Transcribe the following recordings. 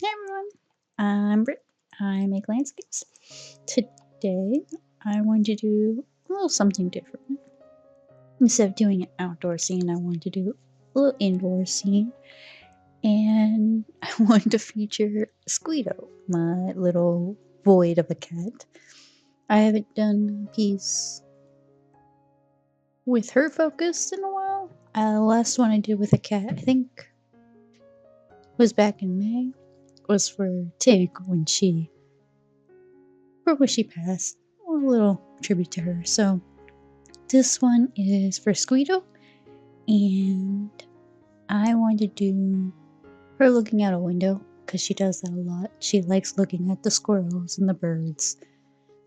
Hey everyone, I'm Britt. I make landscapes. Today, I want to do a little something different. Instead of doing an outdoor scene, I want to do a little indoor scene. And I want to feature Squeedo, my little void of a cat. I haven't done a piece with her focused in a while. The last one I did with a cat, I think, was back in May. Was for Tig when she passed. A little tribute to her. So this one is for Squeedo, and I want to do her looking out a window because she does that a lot. She likes looking at the squirrels and the birds.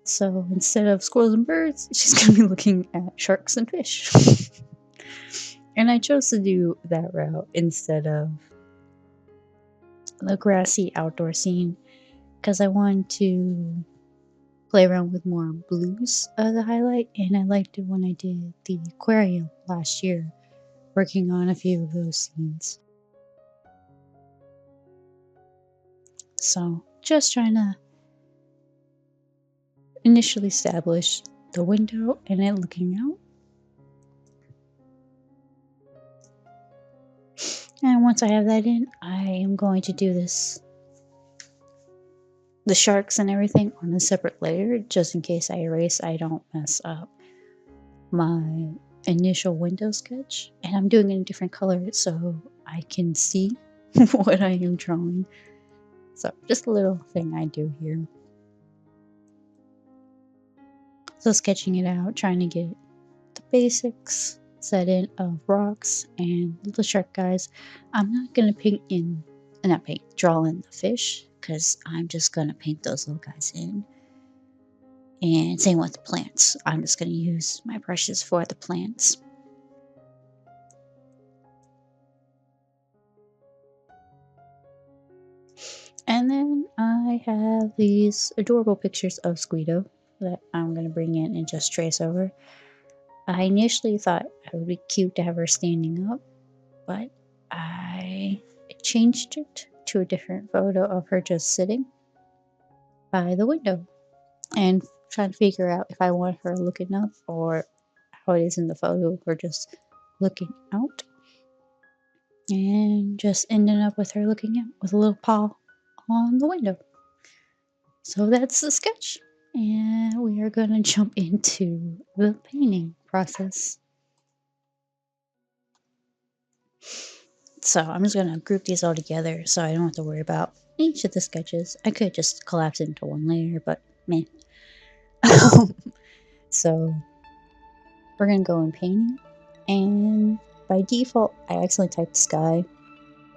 So instead of squirrels and birds, she's going to be looking at sharks and fish. And I chose to do that route instead of the grassy outdoor scene because I wanted to play around with more blues as a highlight, and I liked it when I did the aquarium last year, working on a few of those scenes. So just trying to initially establish the window and it looking out. And once I have that in, I am going to do the sharks and everything on a separate layer, just in case I erase, I don't mess up my initial window sketch. And I'm doing it in different colors so I can see what I am drawing. So just a little thing I do here. So sketching it out, trying to get the basics set in of rocks and little shark guys. I'm not gonna draw in the fish because I'm just gonna paint those little guys in. And same with the plants. I'm just gonna use my brushes for the plants. And then I have these adorable pictures of Squeedo that I'm gonna bring in and just trace over. I initially thought it would be cute to have her standing up, but I changed it to a different photo of her just sitting by the window and trying to figure out if I want her looking up or how it is in the photo of her just looking out. And just ended up with her looking out with a little paw on the window. So that's the sketch. And we are going to jump into the painting process. So I'm just going to group these all together so I don't have to worry about each of the sketches. I could just collapse into one layer, but man. So we're going to go in painting. And by default, I accidentally typed sky.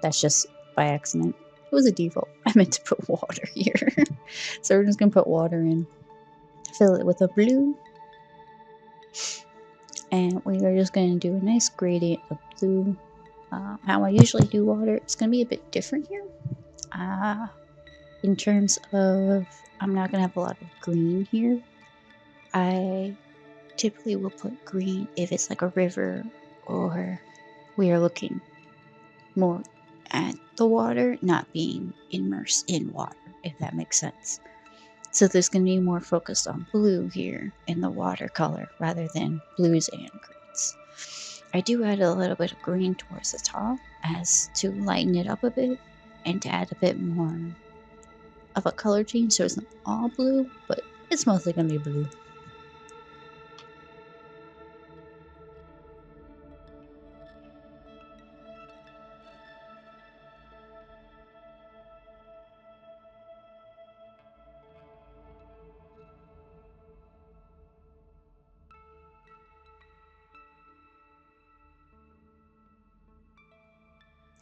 That's just by accident. It was a default. I meant to put water here. So we're just going to put water in. Fill it with a blue. And we are just going to do a nice gradient of blue. How I usually do water, it's going to be a bit different here. In terms of, I'm not going to have a lot of green here. I typically will put green if it's like a river or we are looking more at the water, not being immersed in water, if that makes sense. So there's going to be more focused on blue here in the watercolor rather than blues and greens. I do add a little bit of green towards the top as to lighten it up a bit and to add a bit more of a color change so it's not all blue, but it's mostly going to be blue.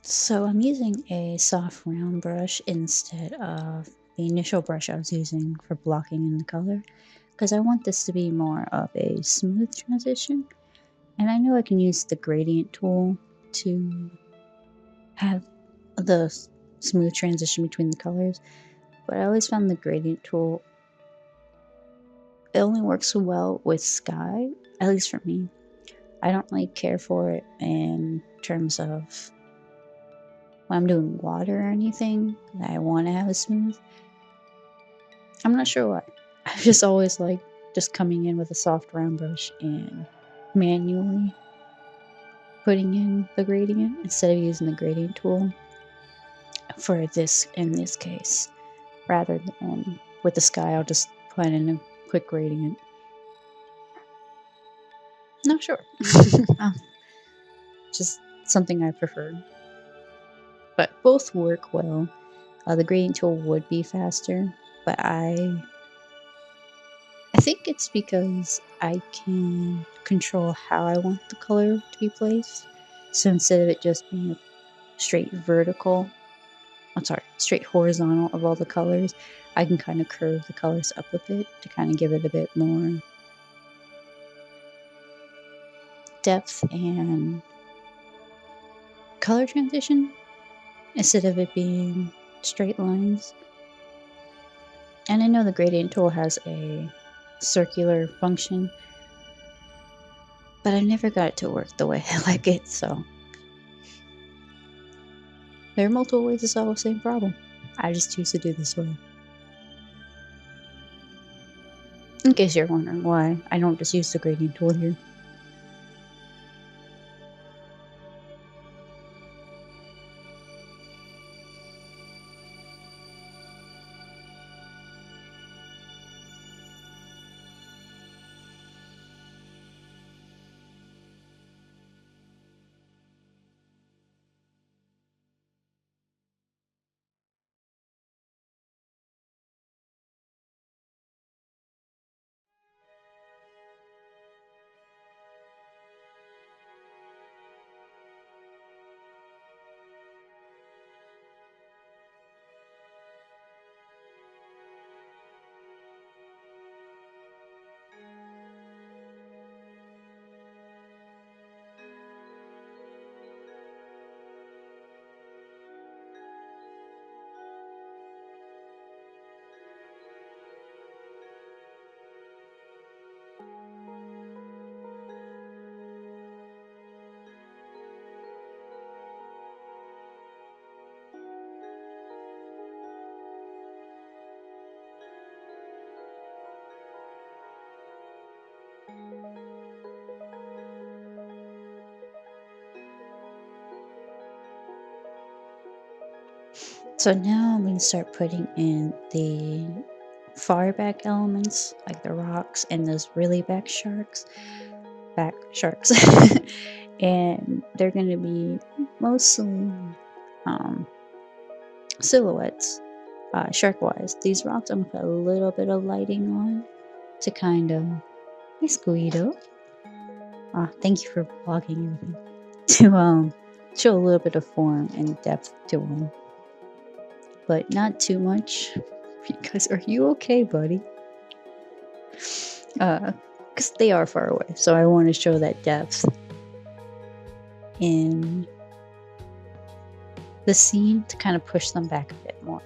So I'm using a soft round brush instead of the initial brush I was using for blocking in the color because I want this to be more of a smooth transition. And I know I can use the gradient tool to have the smooth transition between the colors, but I always found the gradient tool, it only works well with sky, at least for me. I don't care for it in terms of when I'm doing water or anything that I want to have it smooth. I'm not sure why. I just always like just coming in with a soft round brush and manually putting in the gradient instead of using the gradient tool for this in this case. Rather than with the sky, I'll just put in a quick gradient. Not sure. Just something I prefer. But both work well. The gradient tool would be faster, but I think it's because I can control how I want the color to be placed. So instead of it just being straight vertical, straight horizontal of all the colors, I can kind of curve the colors up a bit to kind of give it a bit more depth and color transition instead of it being straight lines. And I know the gradient tool has a circular function, but I never got it to work the way I like it, so there are multiple ways to solve the same problem. I just choose to do this way. In case you're wondering why I don't just use the gradient tool here. So now I'm going to start putting in the far back elements, like the rocks and those really back sharks. And they're going to be mostly silhouettes, shark-wise. These rocks I'm going to put a little bit of lighting on to kind of... Hi, Squeedo. Thank you for vlogging everything. To show a little bit of form and depth to them. But not too much, because are you okay, buddy? Because they are far away, so I want to show that depth in the scene to kind of push them back a bit more.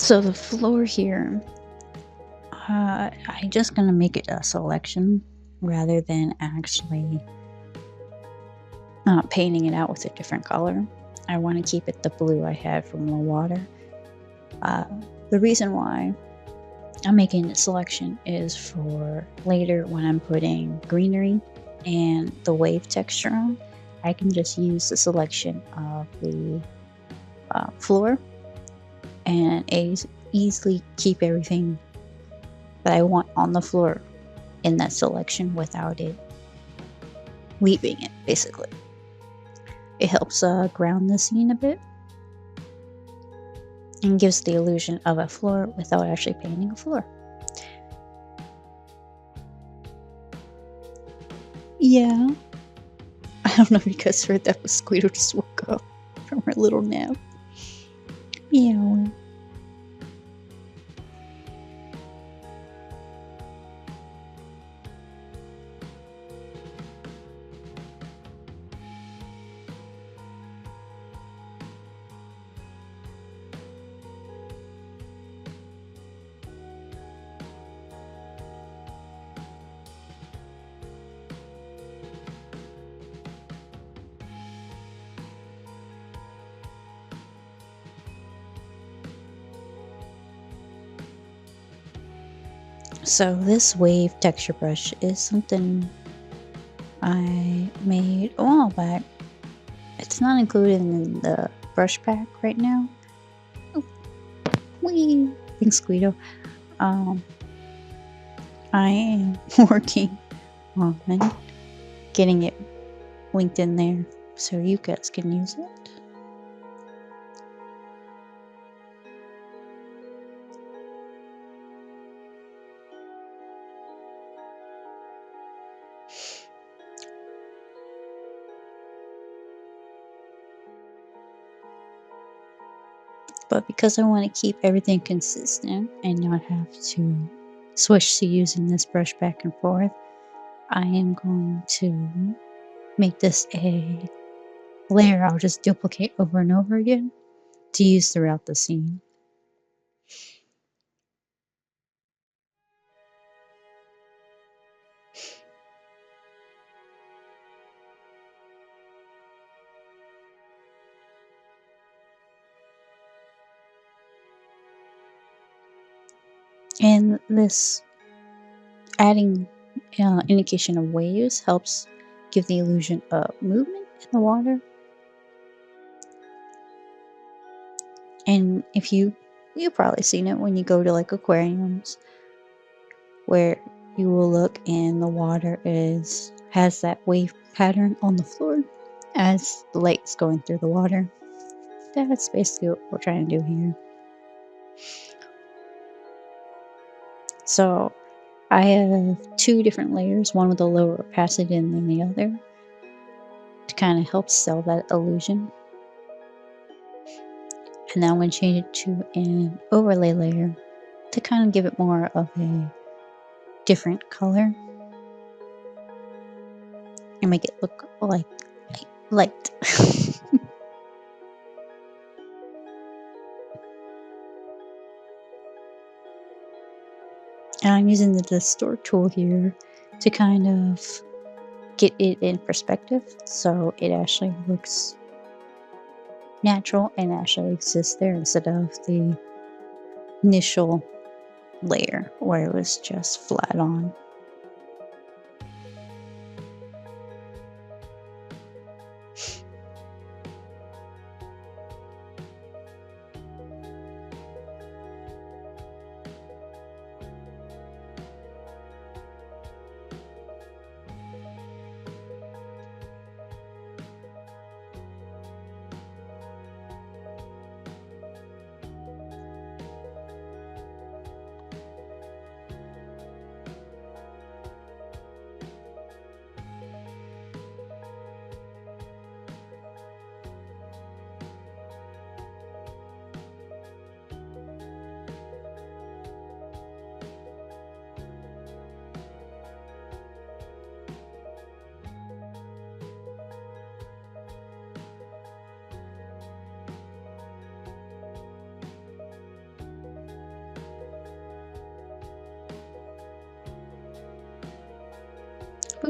So the floor here, I'm just gonna make it a selection rather than actually painting it out with a different color. I want to keep it the blue I had from the water. The reason why I'm making a selection is for later when I'm putting greenery and the wave texture on. I can just use the selection of the floor and easily keep everything that I want on the floor in that selection without it leaving it, basically. It helps ground the scene a bit and gives the illusion of a floor without actually painting a floor. Yeah. I don't know if you guys heard that, but Squeedo just woke up from her little nap. Meow. So this wave texture brush is something I made a while back. It's not included in the brush pack right now. Oh, wee! Thanks, Squeedo. I am working on getting it linked in there so you guys can use it. But because I want to keep everything consistent and not have to switch to using this brush back and forth, I am going to make this a layer I'll just duplicate over and over again to use throughout the scene. And this adding indication of waves helps give the illusion of movement in the water. And if you've probably seen it when you go to like aquariums where you will look and the water has that wave pattern on the floor as the light's going through the water. That's basically what we're trying to do here. So I have two different layers, one with a lower opacity than the other, to kind of help sell that illusion. And now I'm going to change it to an overlay layer to kind of give it more of a different color and make it look like light. And I'm using the distort tool here to kind of get it in perspective so it actually looks natural and actually exists there instead of the initial layer where it was just flat on.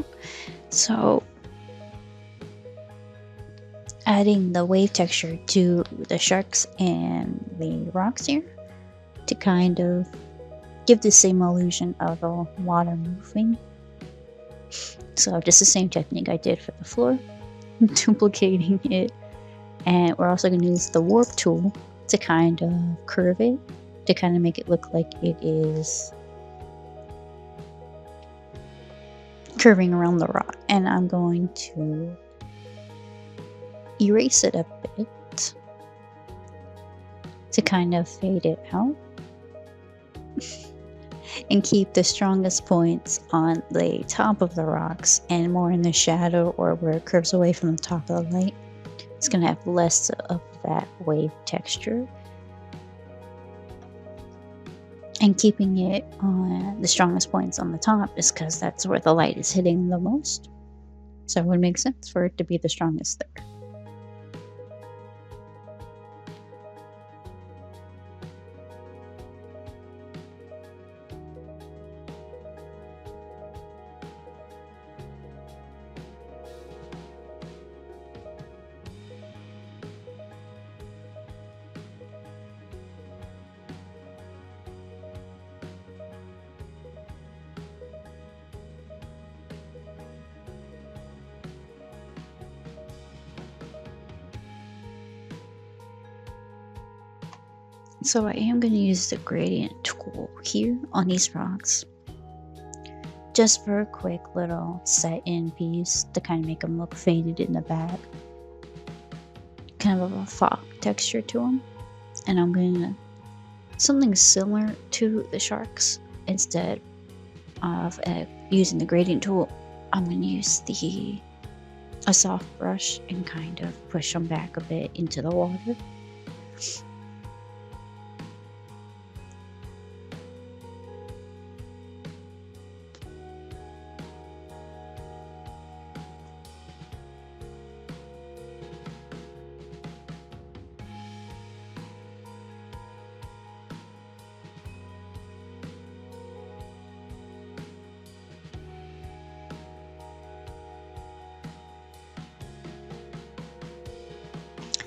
tofu. So adding the wave texture to the sharks and the rocks here to kind of give the same illusion of the water moving. So just the same technique I did for the floor, duplicating it. And we're also going to use the warp tool to kind of curve it, to kind of make it look like it is curving around the rock. And I'm going to erase it a bit to kind of fade it out and keep the strongest points on the top of the rocks and more in the shadow or where it curves away from the top of the light. It's going to have less of that wave texture, and keeping it on the strongest points on the top is because that's where the light is hitting the most, so it would make sense for it to be the strongest there. So I am going to use the gradient tool here on these rocks just for a quick little set in piece to kind of make them look faded in the back, kind of a fog texture to them. And I'm going to something similar to the sharks. Instead of using the gradient tool, I'm going to use a soft brush and kind of push them back a bit into the water.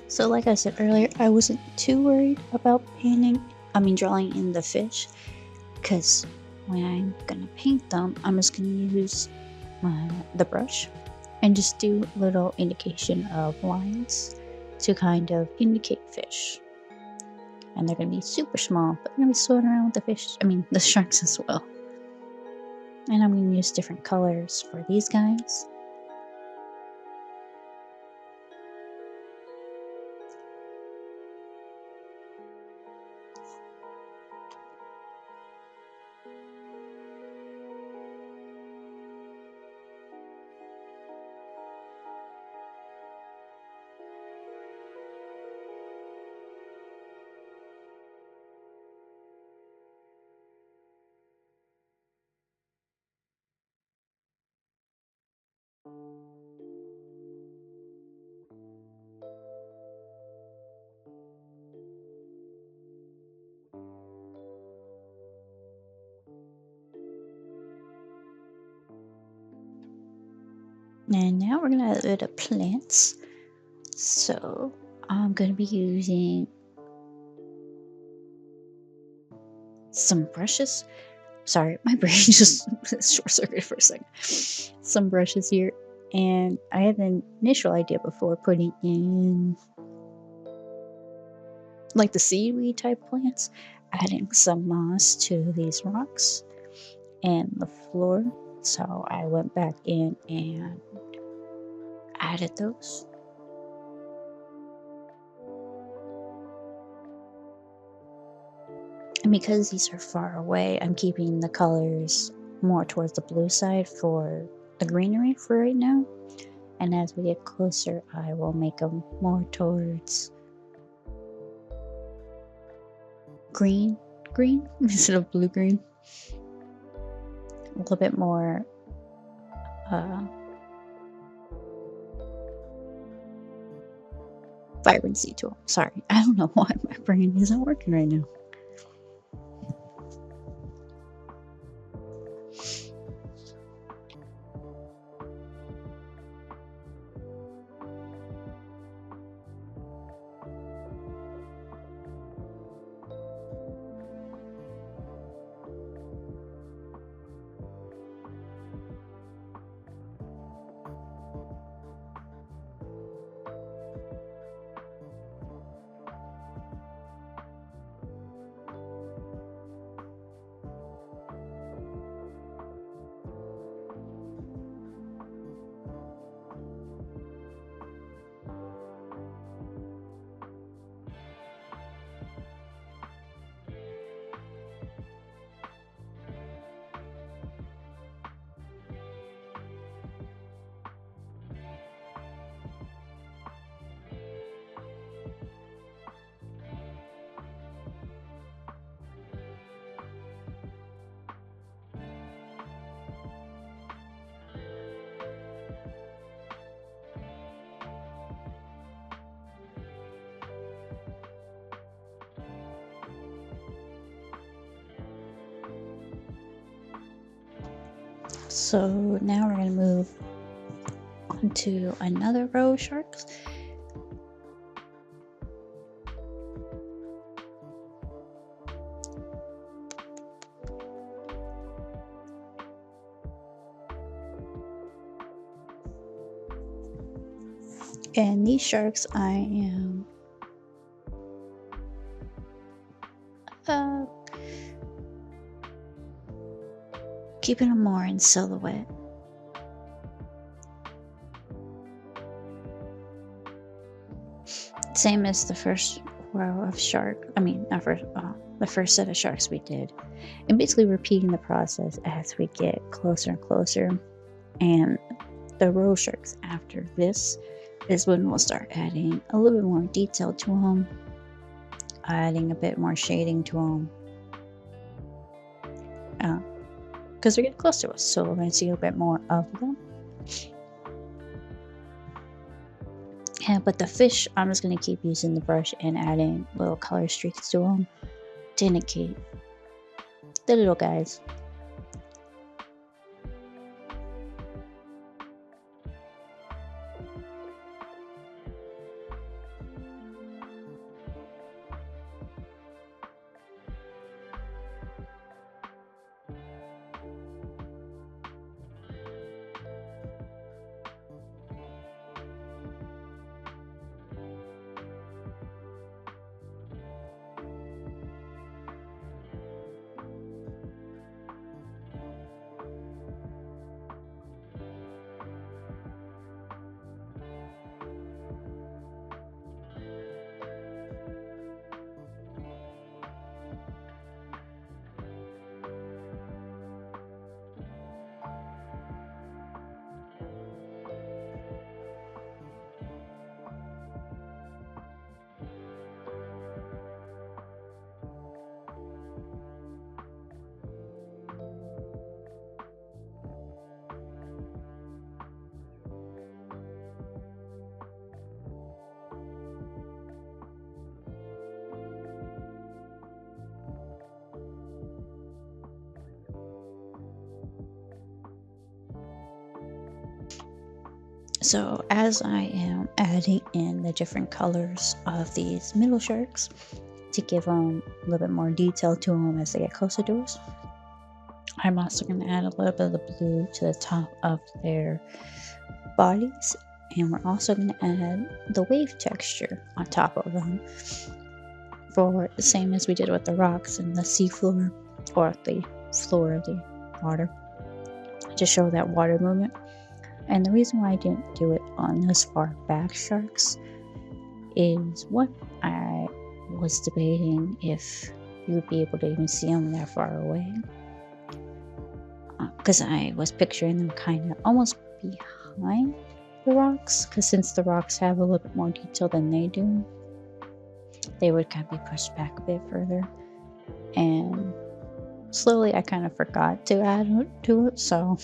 So like I said earlier, I wasn't too worried about drawing in the fish, because when I'm gonna paint them, I'm just gonna use the brush and just do little indication of lines to kind of indicate fish. And they're gonna be super small, but they're gonna be swimming around with the fish, the sharks as well. And I'm gonna use different colors for these guys. And now we're gonna add a bit of plants. So I'm gonna be using some brushes. Sorry, my brain just short circuited for a second. Some brushes here, and I had an initial idea before putting in like the seaweed type plants, adding some moss to these rocks and the floor. So I went back in and added those. And because these are far away, I'm keeping the colors more towards the blue side for the greenery for right now. And as we get closer, I will make them more towards green instead of blue-green. A little bit more vibrancy to them. Sorry, I don't know why my brain isn't working right now. So now we're going to move on to another row of sharks. And these sharks I am keeping them more in silhouette. Same as the first row of the first set of sharks we did. And basically repeating the process as we get closer and closer. And the row sharks after this is when we'll start adding a little bit more detail to them, adding a bit more shading to them. Because they're getting close to us, so we're going to see a bit more of them. But the fish, I'm just going to keep using the brush and adding little color streaks to them to indicate the little guys. So as I am adding in the different colors of these middle sharks to give them a little bit more detail to them as they get closer to us, I'm also going to add a little bit of the blue to the top of their bodies, and we're also going to add the wave texture on top of them for the same as we did with the rocks and the sea floor, or the floor of the water, to show that water movement. And the reason why I didn't do it on those far back sharks is, one, I was debating if you would be able to even see them that far away, because I was picturing them kind of almost behind the rocks, because since the rocks have a little bit more detail than they do, they would kind of be pushed back a bit further. And slowly I kind of forgot to add to it, so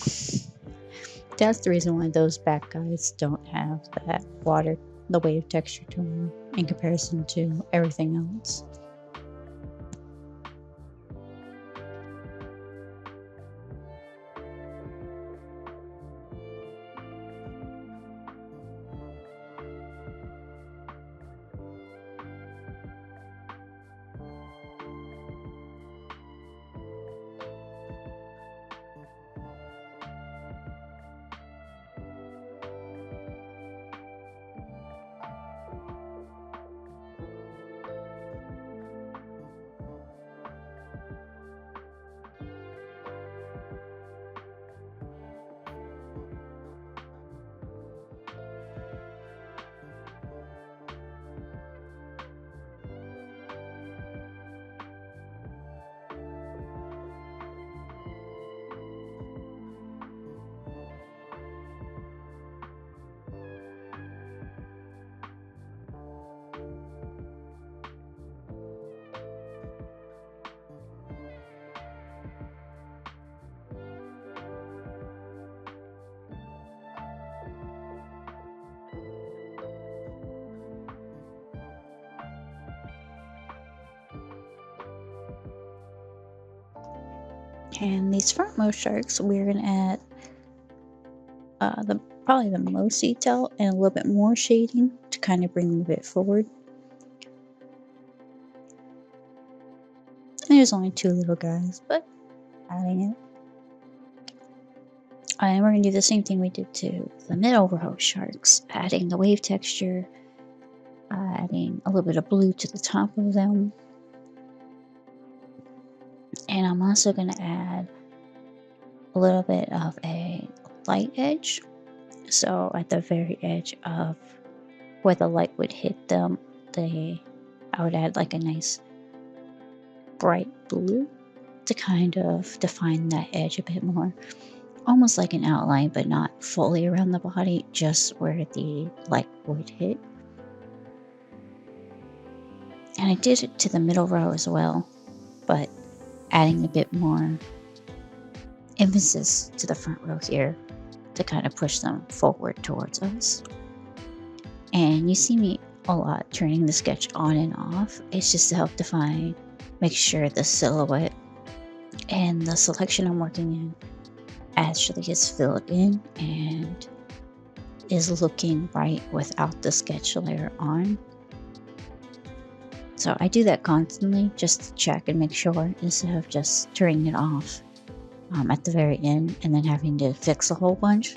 that's the reason why those back guys don't have that the wave texture to them in comparison to everything else. And these frontmost sharks, we're going to add probably the most detail and a little bit more shading to kind of bring them a bit forward. And there's only two little guys, but adding it. And we're going to do the same thing we did to the middle row sharks, adding the wave texture, adding a little bit of blue to the top of them. And I'm also going to add a little bit of a light edge. So at the very edge of where the light would hit them, I would add like a nice bright blue to kind of define that edge a bit more. Almost like an outline, but not fully around the body, just where the light would hit. And I did it to the middle row as well, but adding a bit more emphasis to the front row here to kind of push them forward towards us. And you see me a lot turning the sketch on and off. It's just to help define, make sure the silhouette and the selection I'm working in actually gets filled in and is looking right without the sketch layer on. So I do that constantly just to check and make sure, instead of just turning it off at the very end and then having to fix a whole bunch.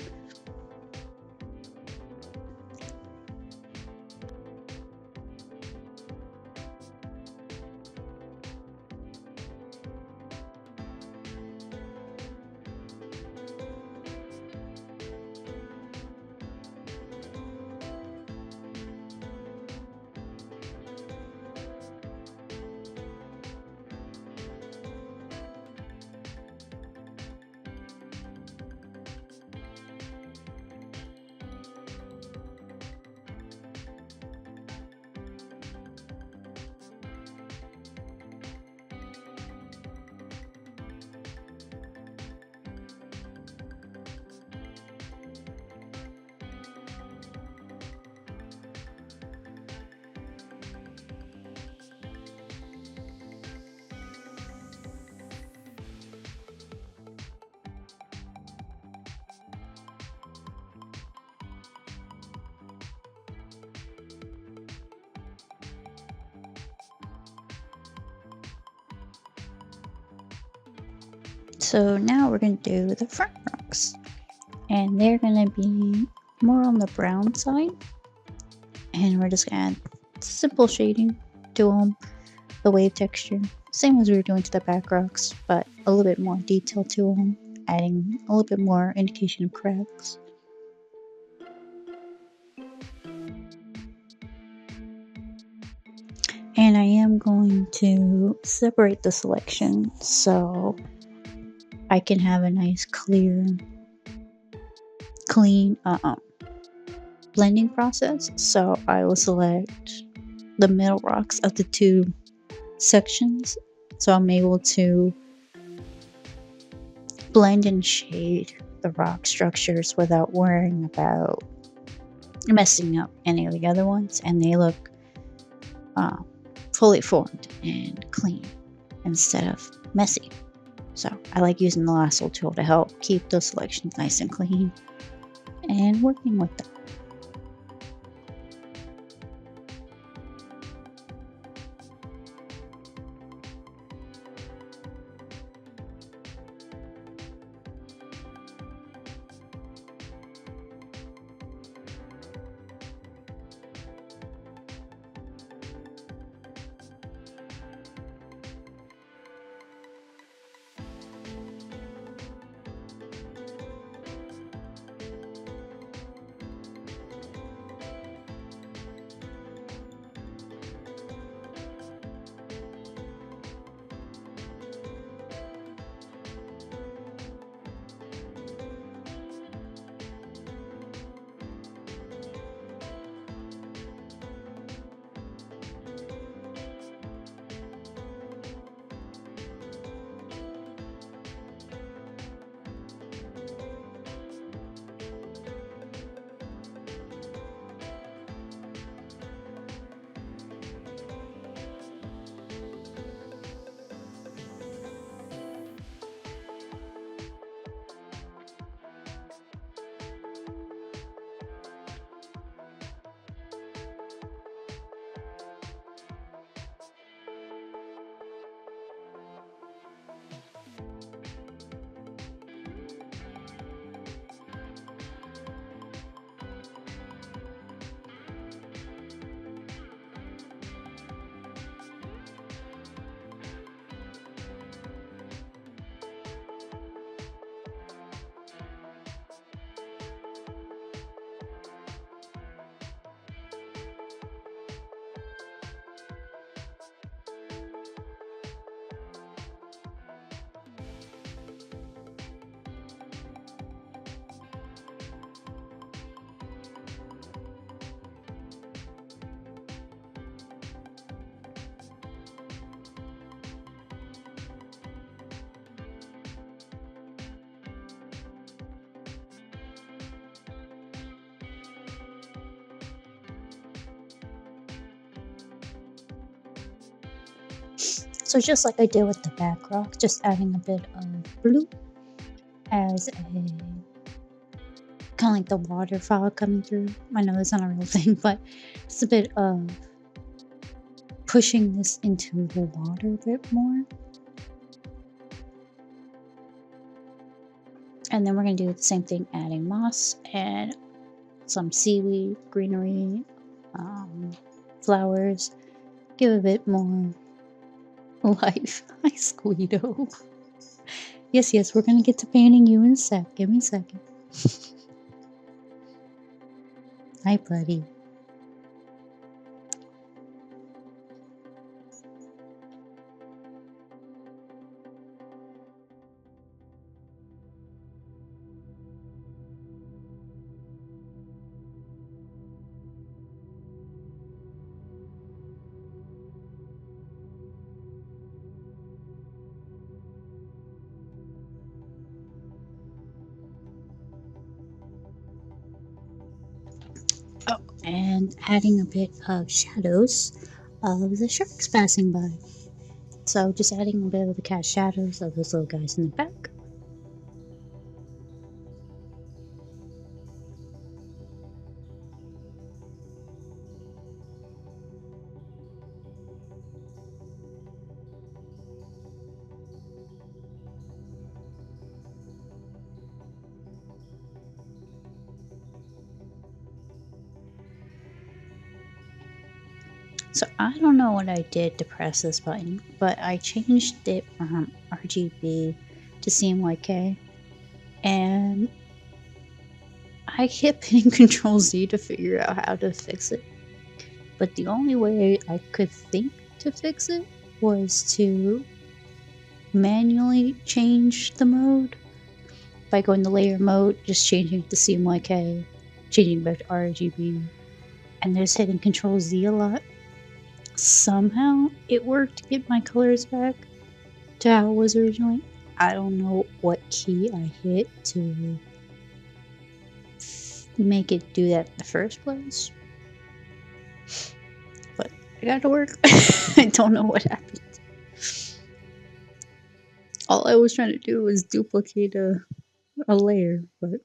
So now we're going to do the front rocks, and they're going to be more on the brown side, and we're just going to add simple shading to them, the wave texture, same as we were doing to the back rocks, but a little bit more detail to them, adding a little bit more indication of cracks. And I am going to separate the selection so I can have a nice clear, clean blending process. So I will select the middle rocks of the two sections, so I'm able to blend and shade the rock structures without worrying about messing up any of the other ones, and they look fully formed and clean instead of messy. So I like using the lasso tool to help keep those selections nice and clean and working with them. So just like I did with the back rock, just adding a bit of blue as a kind of like the waterfall coming through. I know that's not a real thing, but it's a bit of pushing this into the water a bit more. And then we're going to do the same thing, adding moss and some seaweed, greenery, flowers. Give a bit more life. Hi, Squeedo. Yes, we're going to get to painting you in a sec. Give me a second. Hi, buddy. Oh, and adding a bit of shadows of the sharks passing by. So just adding a bit of the cast shadows of those little guys in the back. So I don't know what I did to press this button, but I changed it from RGB to CMYK, and I kept hitting Control Z to figure out how to fix it. But the only way I could think to fix it was to manually change the mode by going to layer mode, just changing it to CMYK, changing it back to RGB, and just hitting Control Z a lot. Somehow it worked to get my colors back to how it was originally. I don't know what key I hit to make it do that in the first place, but it got to work. I don't know what happened. All I was trying to do was duplicate a layer, but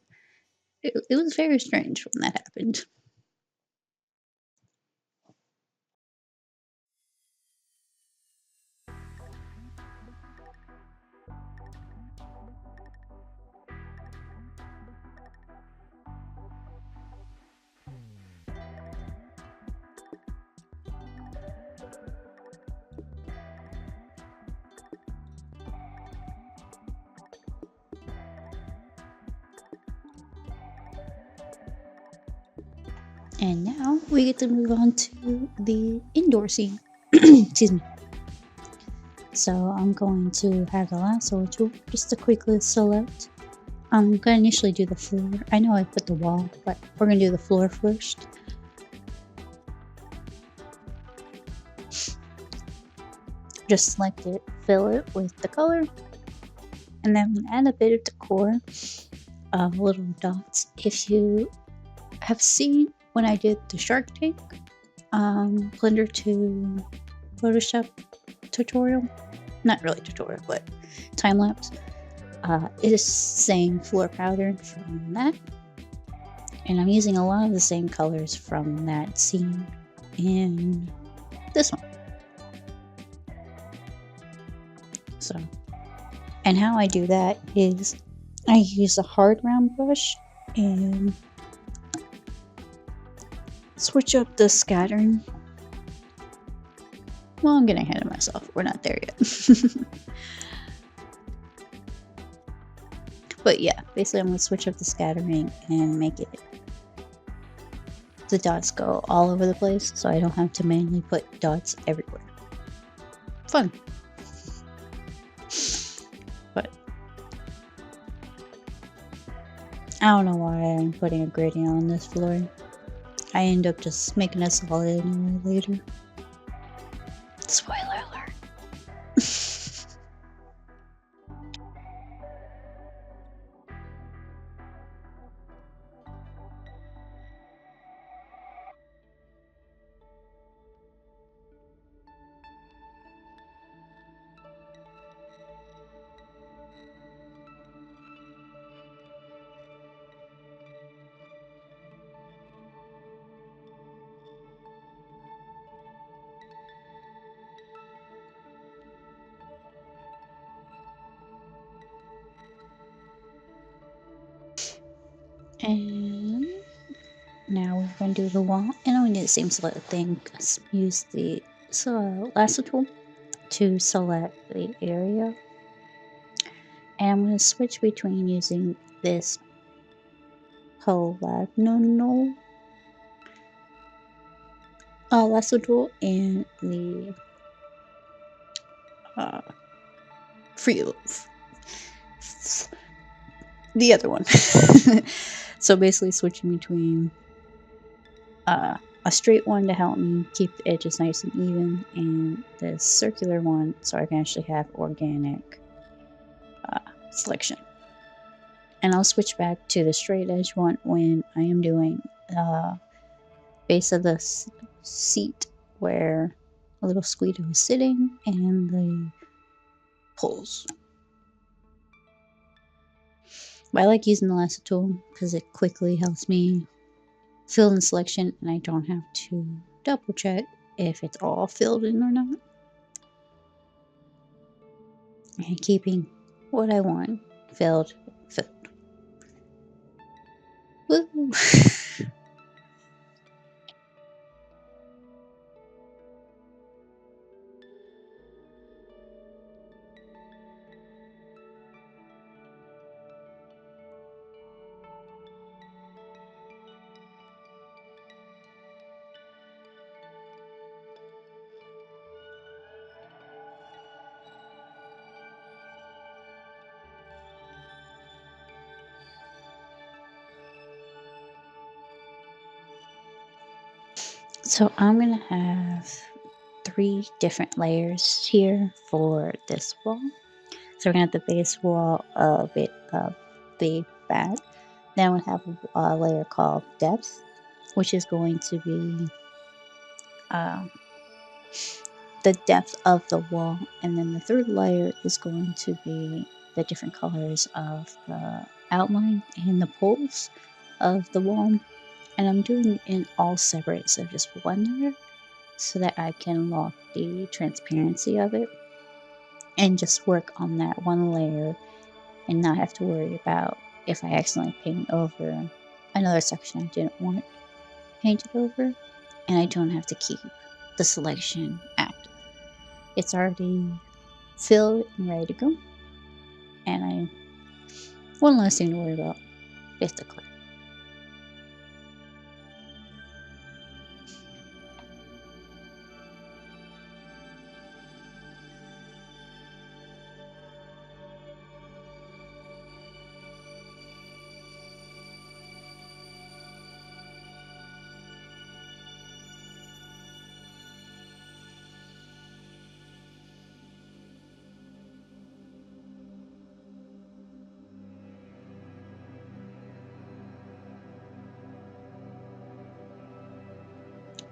it was very strange when that happened. And now we get to move on to the indoor scene. Excuse me. So I'm going to have the lasso tool just to quickly select. I'm going to initially do the floor. I know I put the wall, but we're going to do the floor first. Just select it, fill it with the color, and then add a bit of decor, little dots. If you have seen when I did the Shark Tank Blender to Photoshop tutorial, not really tutorial, but time lapse, it is same floor pattern from that, and I'm using a lot of the same colors from that scene in this one. So, and how I do that is I use a hard round brush and switch up the scattering. Well, I'm getting ahead of myself. We're not there yet. But yeah, basically I'm going to switch up the scattering and make it the dots go all over the place so I don't have to manually put dots everywhere. Fun. But I don't know why I'm putting a gradient on this floor. I end up just making a solid anyway later. Spoiler alert. And now we're going to do the wall, and I'm going to do the same sort of thing. Use the lasso tool to select the area, and I'm going to switch between using this polygonal lasso tool and the uh, free the other one. So basically switching between a straight one to help me keep the edges nice and even, and the circular one so I can actually have organic selection. And I'll switch back to the straight edge one when I am doing base of the seat where a little Squeedo is sitting and the poles. But I like using the lasso tool because it quickly helps me fill in the selection and I don't have to double check if it's all filled in or not. And keeping what I want filled. Woo! So I'm gonna have 3 different layers here for this wall. So we're gonna have the base wall of it of the back. Then we'll have a layer called depth, which is going to be the depth of the wall, and then the third layer is going to be the different colors of the outline and the poles of the wall. And I'm doing it in all separate, so just one layer, so that I can lock the transparency of it and just work on that one layer and not have to worry about if I accidentally paint over another section I didn't want painted over, and I don't have to keep the selection active. It's already filled and ready to go, and I one less thing to worry about, basically.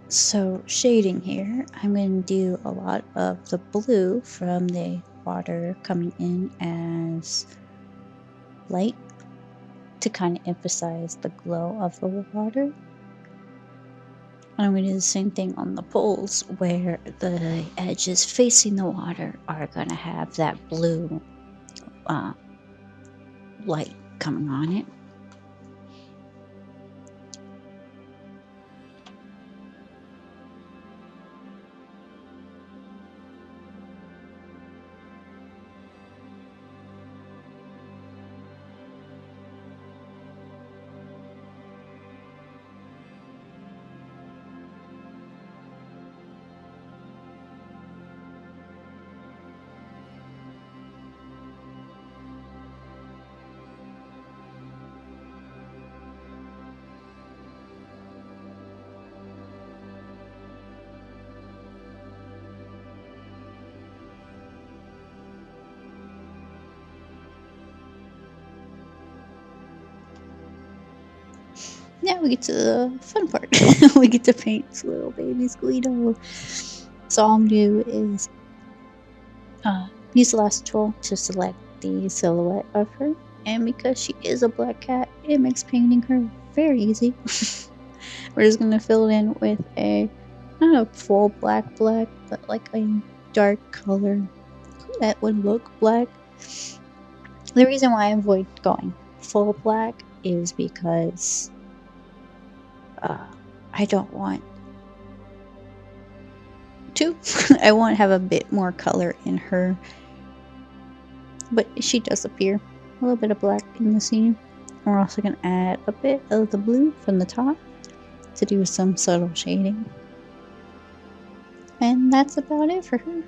So shading here, I'm going to do a lot of the blue from the water coming in as light to kind of emphasize the glow of the water. And I'm going to do the same thing on the poles where the edges facing the water are going to have that blue light coming on it. Now we get to the fun part. We get to paint this little baby Squeedo. So all I'm gonna do is use the lasso tool to select the silhouette of her. And because she is a black cat, it makes painting her very easy. We're just gonna fill it in with not a full black, but like a dark color that would look black. The reason why I avoid going full black is because I don't want to. I want to have a bit more color in her, but she does appear a little bit of black in the scene. We're also going to add a bit of the blue from the top to do some subtle shading. And that's about it for her.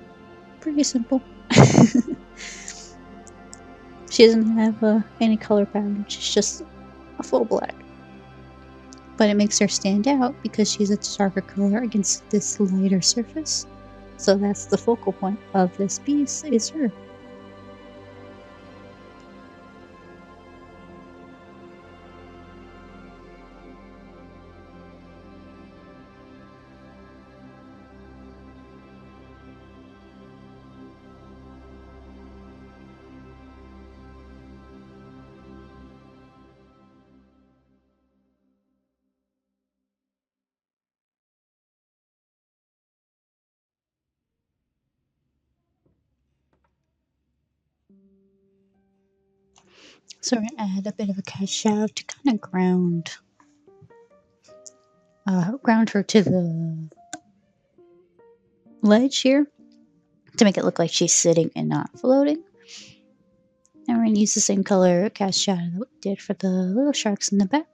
Pretty simple. She doesn't have any color pattern, she's just a full black. But it makes her stand out because she's a darker color against this lighter surface. So that's the focal point of this piece, is her. So we're gonna add a bit of a cast shadow to kind of ground her to the ledge here to make it look like she's sitting and not floating. And we're gonna use the same color cast shadow that we did for the little sharks in the back.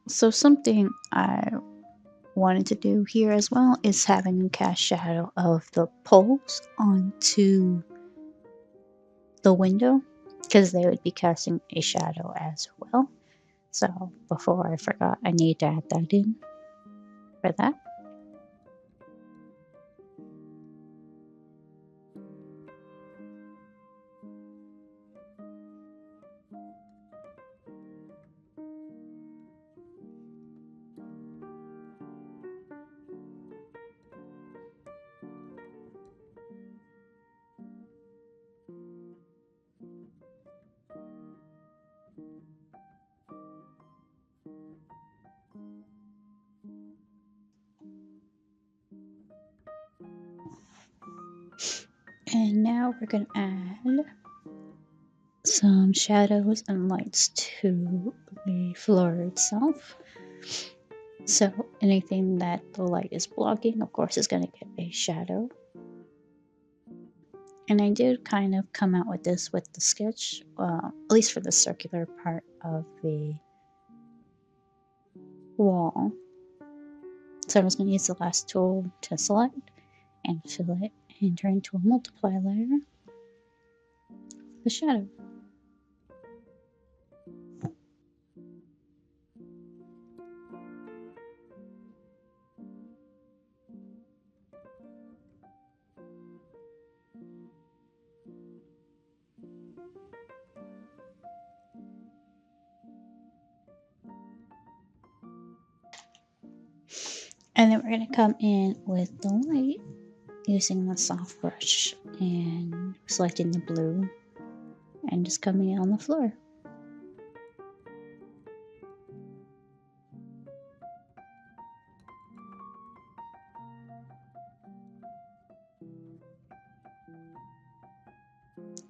So something I wanted to do here as well is having a cast shadow of the poles onto the window, because they would be casting a shadow as well. So before I forgot, I need to add that in for that. And now we're going to add some shadows and lights to the floor itself. So anything that the light is blocking, of course, is going to get a shadow. And I did kind of come out with this with the sketch, at least for the circular part of the wall. So I'm just going to use the last tool to select and fill it and turn into a multiply layer, the shadow. And then we're going to come in with the light using the soft brush and selecting the blue and just coming in on the floor.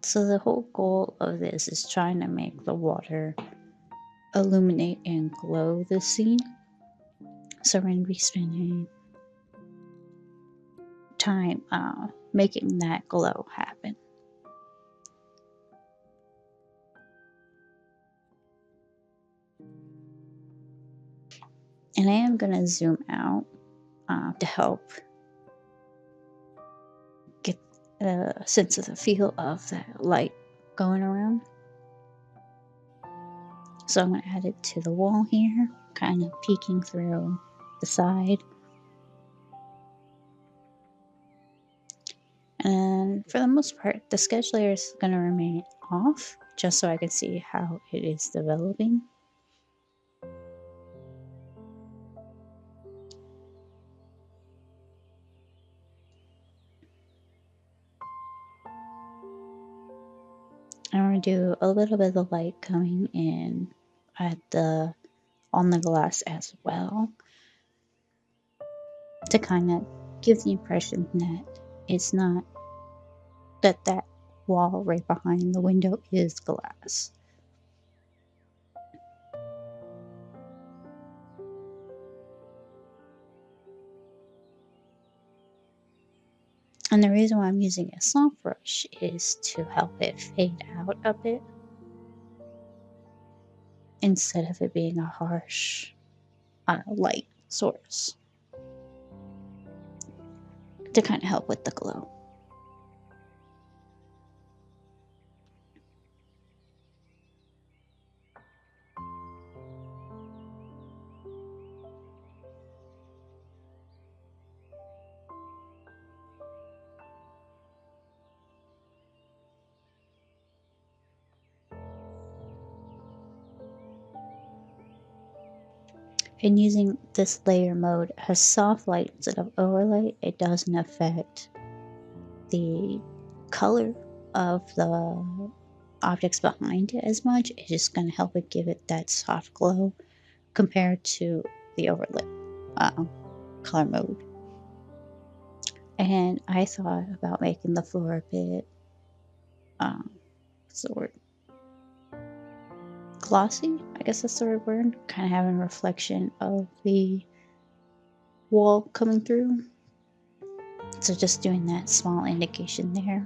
So the whole goal of this is trying to make the water illuminate and glow the scene. So we're going to be spending time making that glow happen. And I am going to zoom out to help get a sense of the feel of that light going around. So I'm going to add it to the wall here, kind of peeking through the side. And for the most part, the sketch layer is going to remain off just so I can see how it is developing. I want to do a little bit of the light coming in on the glass as well, to kind of give the impression that it's not that wall right behind the window is glass. And the reason why I'm using a soft brush is to help it fade out a bit, instead of it being a harsh light source, to kind of help with the glow. And using this layer mode as soft light instead of overlay, it doesn't affect the color of the objects behind it as much. It's just going to help it give it that soft glow compared to the overlay color mode. And I thought about making the floor a bit, what's the word? Glossy, I guess that's the right word. Kind of having a reflection of the wall coming through. So just doing that small indication there.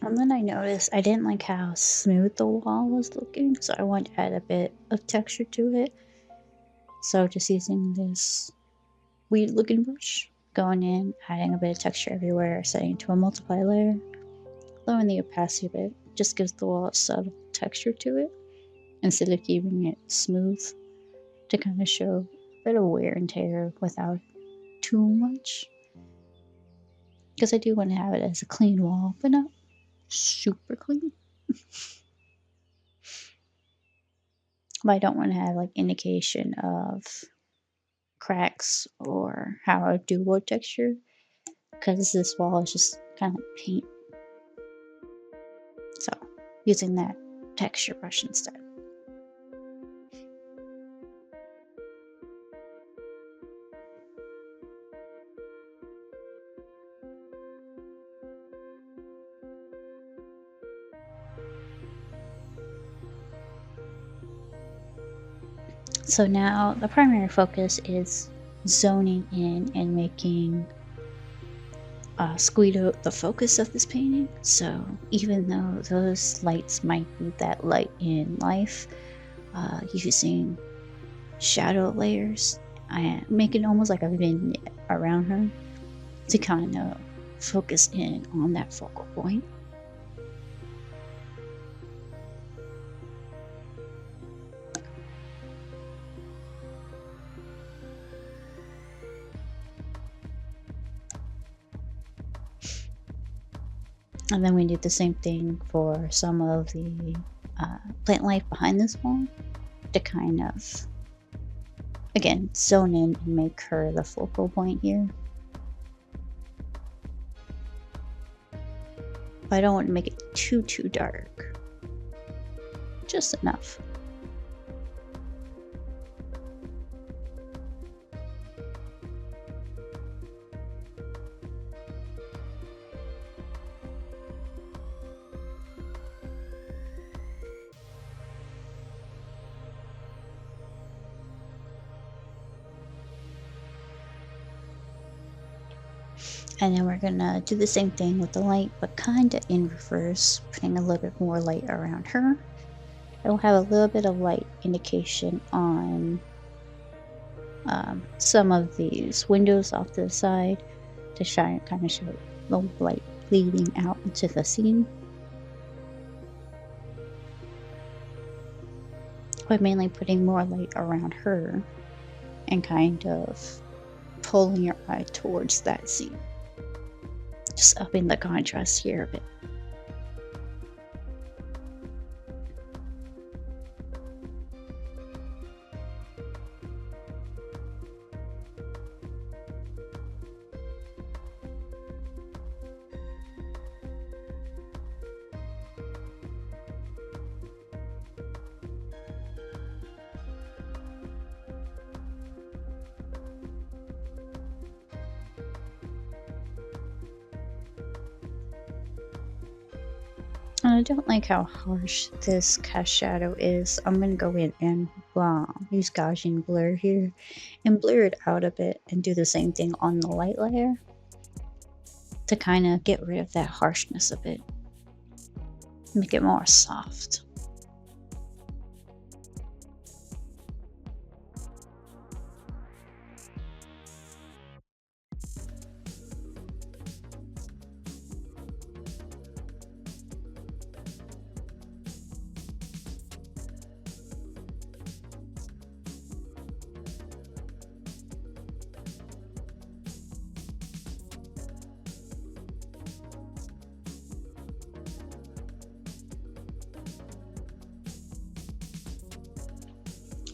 And then I noticed I didn't like how smooth the wall was looking, so I wanted to add a bit of texture to it. So just using this weird looking brush, going in, adding a bit of texture everywhere, setting it to a multiply layer, lowering the opacity a bit, just gives the wall a subtle texture to it, instead of keeping it smooth, to kind of show a bit of wear and tear without too much. Because I do want to have it as a clean wall, but not super clean. But I don't want to have like indication of cracks or how I do wood texture, because this wall is just kind of like paint. So using that texture brush instead. So now the primary focus is zoning in and making Squeedo the focus of this painting. So even though those lights might be that light in life, using shadow layers and making almost like a vignette around her to kind of focus in on that focal point. And then we did the same thing for some of the plant life behind this wall, to kind of, again, zone in and make her the focal point here. But I don't want to make it too dark. Just enough. And then we're gonna do the same thing with the light, but kind of in reverse, putting a little bit more light around her, It'll have a little bit of light indication on some of these windows off to the side to shine, kind of show the light leading out into the scene. But mainly putting more light around her and kind of pulling your eye towards that scene. Just upping the contrast here a bit. I don't like how harsh this cast shadow is. I'm going to go in and use Gaussian blur here and blur it out a bit and do the same thing on the light layer to kind of get rid of that harshness a bit. Make it more soft.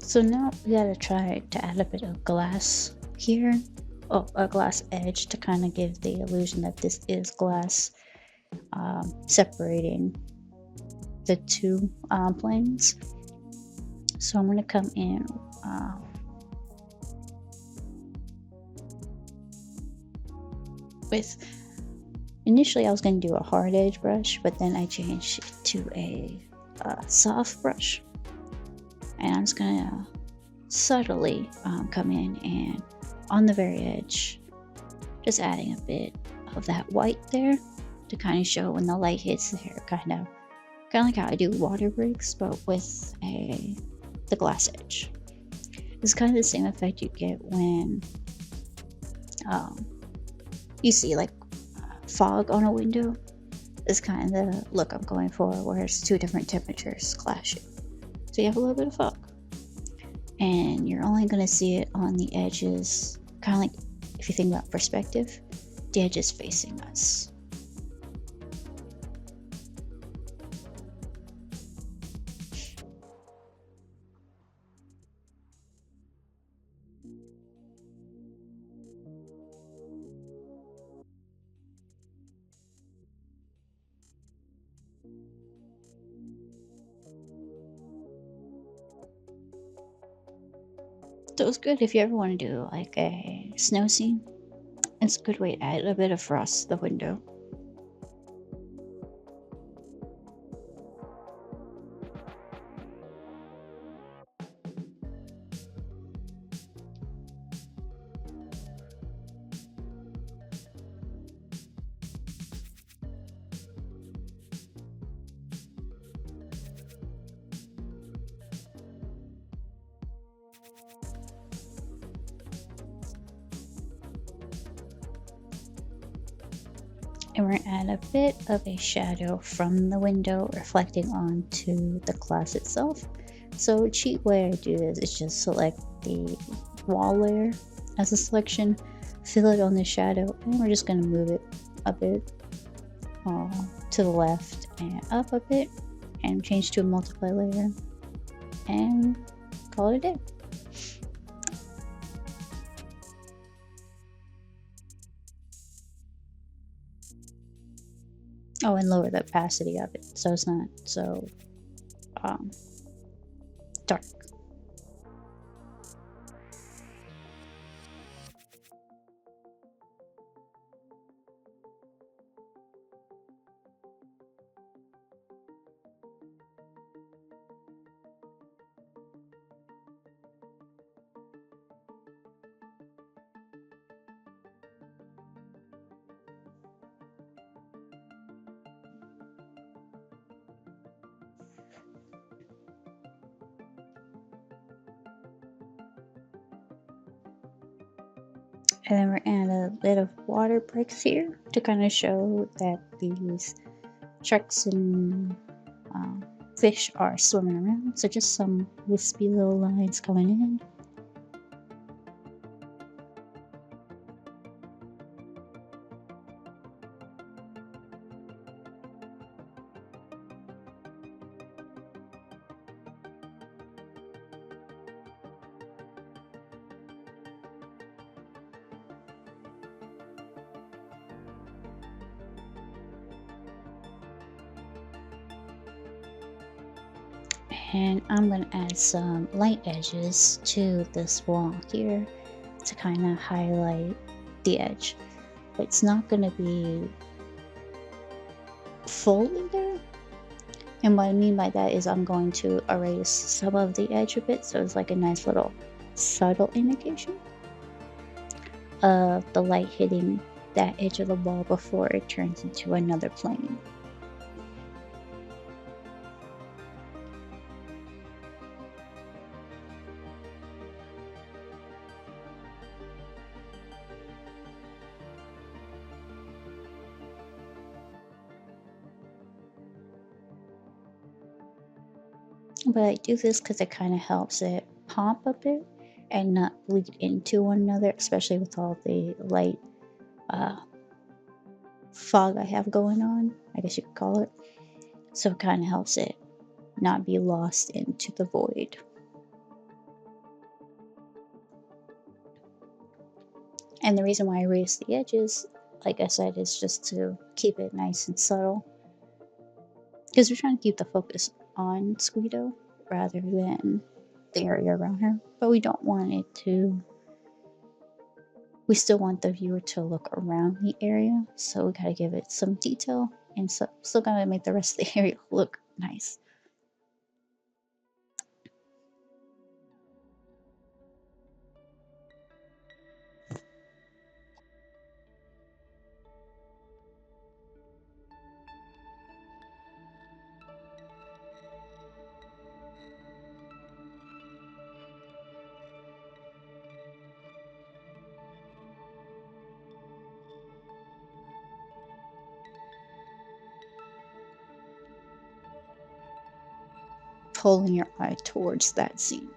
So now we gotta try to add a bit of glass here. Oh, a glass edge to kind of give the illusion that this is glass, separating the two planes. So I'm gonna come in with, initially I was gonna do a hard edge brush, but then I changed it to a soft brush. And I'm just gonna subtly come in and on the very edge, just adding a bit of that white there to kind of show when the light hits there, kind of like how I do water breaks, but with the glass edge. It's kind of the same effect you get when you see like fog on a window. It's kind of the look I'm going for, where it's two different temperatures clashing. So you have a little bit of fog. And you're only going to see it on the edges, kind of like if you think about perspective, the edges facing us. So it's good if you ever want to do like a snow scene. It's a good way to add a bit of frost to the window. And we're going to add a bit of a shadow from the window reflecting onto the glass itself. So a cheat way I do this is just select the wall layer as a selection, fill it on the shadow, and we're just going to move it a bit to the left and up a bit, and change to a multiply layer, and call it a day. Oh, and lower the opacity of it so it's not so dark. And then we're adding a bit of water breaks here to kind of show that these sharks and fish are swimming around. So just some wispy little lines coming in. And I'm going to add some light edges to this wall here to kind of highlight the edge. But it's not going to be fully there. And what I mean by that is I'm going to erase some of the edge of it, so it's like a nice little subtle indication of the light hitting that edge of the wall before it turns into another plane. But I do this because it kind of helps it pop a bit and not bleed into one another, especially with all the light fog I have going on, I guess you could call it. So it kind of helps it not be lost into the void. And the reason why I raise the edges, like I said, is just to keep it nice and subtle. Because we're trying to keep the focus on Squeedo rather than the area around her. But we don't want it to... We still want the viewer to look around the area. So we gotta give it some detail and still gotta make the rest of the area look nice. Pulling your eye towards that scene.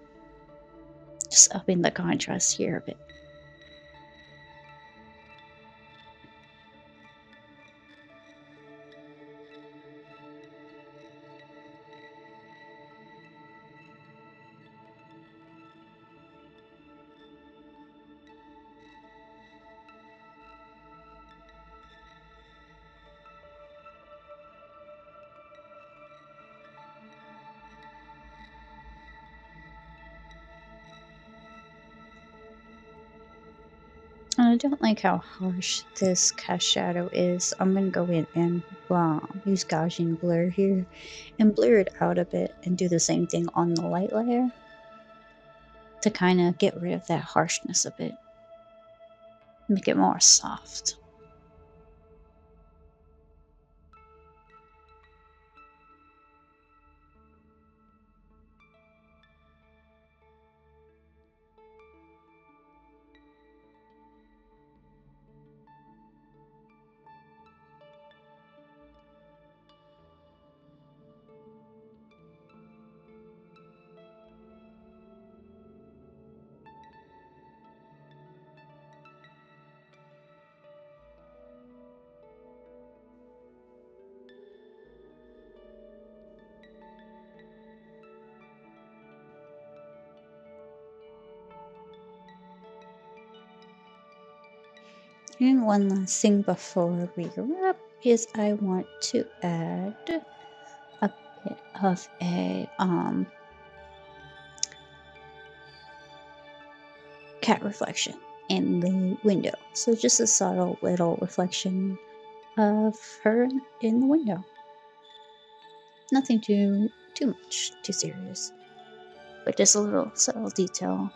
Just upping the contrast here a bit. And I don't like how harsh this cast shadow is. I'm going to go in and use Gaussian blur here and blur it out a bit and do the same thing on the light layer to kind of get rid of that harshness a bit. Make it more soft. And one last thing before we wrap is I want to add a bit of a cat reflection in the window. So just a subtle little reflection of her in the window. Nothing too much, too serious, but just a little subtle detail,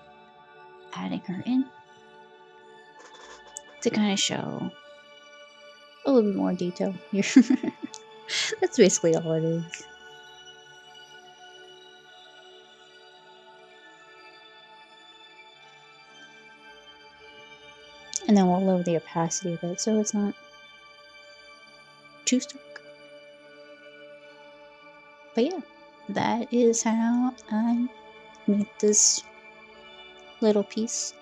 adding her in to kind of show a little bit more detail here. That's basically all it is. And then we'll lower the opacity a bit so it's not too stark. But yeah, that is how I made this little piece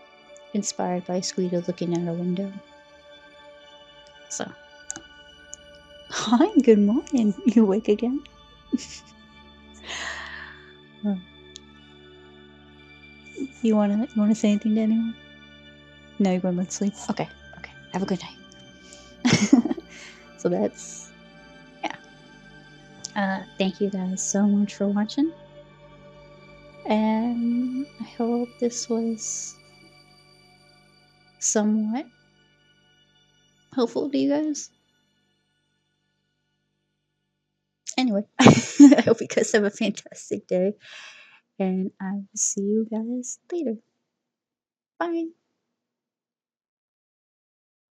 inspired by Squeedo looking out a window. So, hi, good morning. You awake again? Oh, you wanna say anything to anyone? No, you're going to sleep. Okay, okay. Have a good night. So that's yeah. Thank you guys so much for watching, and I hope this was somewhat helpful to you guys. Anyway, I hope you guys have a fantastic day, and I will see you guys later. Bye.